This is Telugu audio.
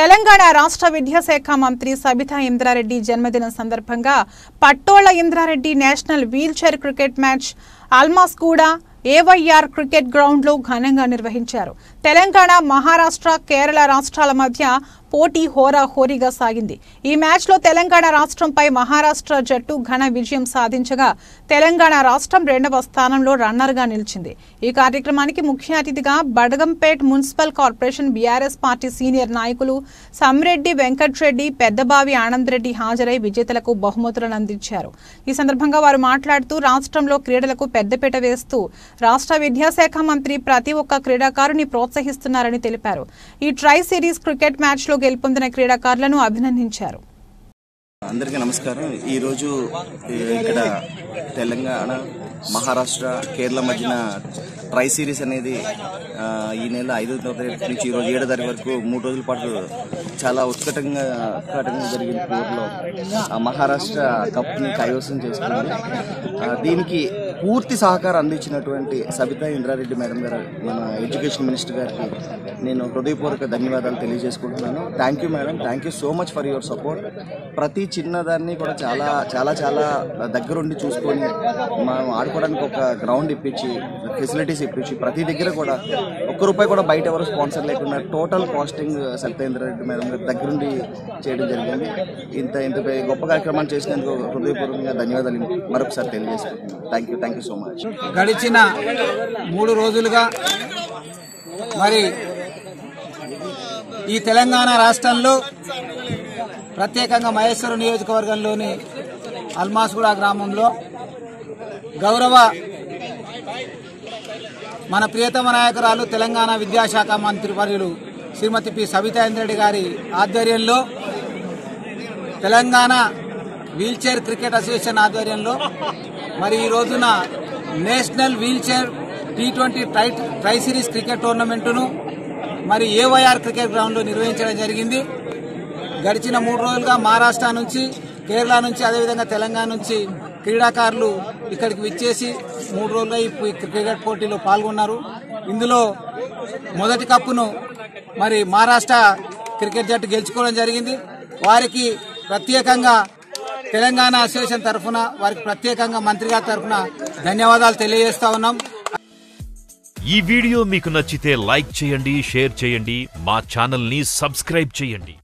తెలంగాణ రాష్ట్ర విద్యాశాఖ మంత్రి సబితా ఇంద్రారెడ్డి జన్మదినం సందర్భంగా Pattolla Indra Reddy national wheelchair cricket match Almasguda AYR cricket ground లో ఘనంగా నిర్వహించారు. తెలంగాణ, మహారాష్ట్ర, కేరళ రాష్ట్రాల మధ్య పోటీ హోరాహోరీగా సాగింది. ఈ మ్యాచ్ లో తెలంగాణ రాష్ట్రంపై మహారాష్ట్ర జట్టు ఘన విజయం సాధించగా తెలంగాణ రాష్ట్రం 2వ స్థానంలో రన్నర్ గా నిలిచింది. ఈ కార్యక్రమానికి ముఖ్య అతిథిగా Badangpet municipal corporation BRS party senior నాయకులు సమ్రెడ్డి వెంకట్రెడ్డి, పెద్దబావి ఆనందరెడ్డి హాజరై విజేతలకు బహుమతులను అందించారు. ఈ సందర్భంగా వారు మాట్లాడుతూ రాష్ట్రంలో క్రీడలకు పెద్దపీట వేస్తూ రాష్ట్ర విద్యాశాఖ మంత్రి ప్రతి ఒక్క క్రీడాకారుని ప్రోత్సహిస్తున్నారని తెలిపారు. ఈ ట్రై సిరీస్ క్రికెట్ మ్యాచ్ లో గెలుపొందిన క్రీడాకారులను అభినందించారు. అందరికీ నమస్కారం. ఈరోజు ఇక్కడ తెలంగాణ, మహారాష్ట్ర, కేరళ మధ్యన ట్రై సిరీస్ అనేది ఈ నెల 5వ తారీఖు నుంచి ఈరోజు 7వ తారీఖు వరకు 3 రోజుల పాటు చాలా ఉత్కటంగా జరిగిన టూర్లో మహారాష్ట్ర కప్ని కైవసం చేసుకుంది. దీనికి పూర్తి సహకారం అందించినటువంటి సబితా ఇంద్రారెడ్డి మేడం గారు, మన ఎడ్యుకేషన్ మినిస్టర్ గారికి నేను హృదయపూర్వక ధన్యవాదాలు తెలియజేసుకుంటున్నాను. Thank you madam, thank you so much for your support. ప్రతి చిన్నదాన్ని కూడా చాలా చాలా చాలా దగ్గరుండి చూసుకొని మనం ఆడుకోవడానికి ఒక గ్రౌండ్ ఇప్పించి, ఫెసిలిటీస్ ఇప్పించి, ప్రతి దగ్గర కూడా ₹1 కూడా బయట ఎవరు స్పాన్సర్ లేకుండా total casting Sabitha Indra Reddy madam గారి దగ్గరుండి చేయడం జరిగింది. ఇంత గొప్ప కార్యక్రమాన్ని చేసినందుకు హృదయపూర్వకంగా ధన్యవాదాలు మరొకసారి తెలియజేసుకుంటున్నాను. Thank you so much. గడిచిన 3 రోజులుగా మరి ఈ తెలంగాణ రాష్ట్రంలో ప్రత్యేకంగా మహేశ్వరం నియోజకవర్గంలోని అల్మాస్గూడ గ్రామంలో గౌరవ మన ప్రియతమ నాయకురాలు తెలంగాణ విద్యాశాఖ మంత్రి వర్యులు శ్రీమతి పి సబితా ఇంద్రారెడ్డి గారి ఆధ్వర్యంలో తెలంగాణ వీల్చైర్ క్రికెట్ అసోసియేషన్ ఆధ్వర్యంలో మరి ఈ రోజున national wheelchair T20 tri series cricket టోర్నమెంటును మరి ఏవైఆర్ క్రికెట్ గ్రౌండ్ లో నిర్వహించడం జరిగింది. గడిచిన 3 రోజులుగా మహారాష్ట్ర నుంచి, కేరళ నుంచి, అదేవిధంగా తెలంగాణ నుంచి క్రీడాకారులు ఇక్కడికి విచ్చేసి 3 రోజులుగా ఈ క్రికెట్ పోటీలో పాల్గొన్నారు. ఇందులో మొదటి కప్పును మరి మహారాష్ట్ర క్రికెట్ జట్టు గెలుచుకోవడం జరిగింది. వారికి ప్రత్యేకంగా తెలంగాణ అసోసియేషన్ తరఫున, వారికి ప్రత్యేకంగా మంత్రి గారి తరఫున ధన్యవాదాలు తెలియజేస్తా ఉన్నాం. ఈ వీడియో మీకు నచ్చితే లైక్ చేయండి, షేర్ చేయండి, మా ఛానల్ ని సబ్స్క్రైబ్ చేయండి.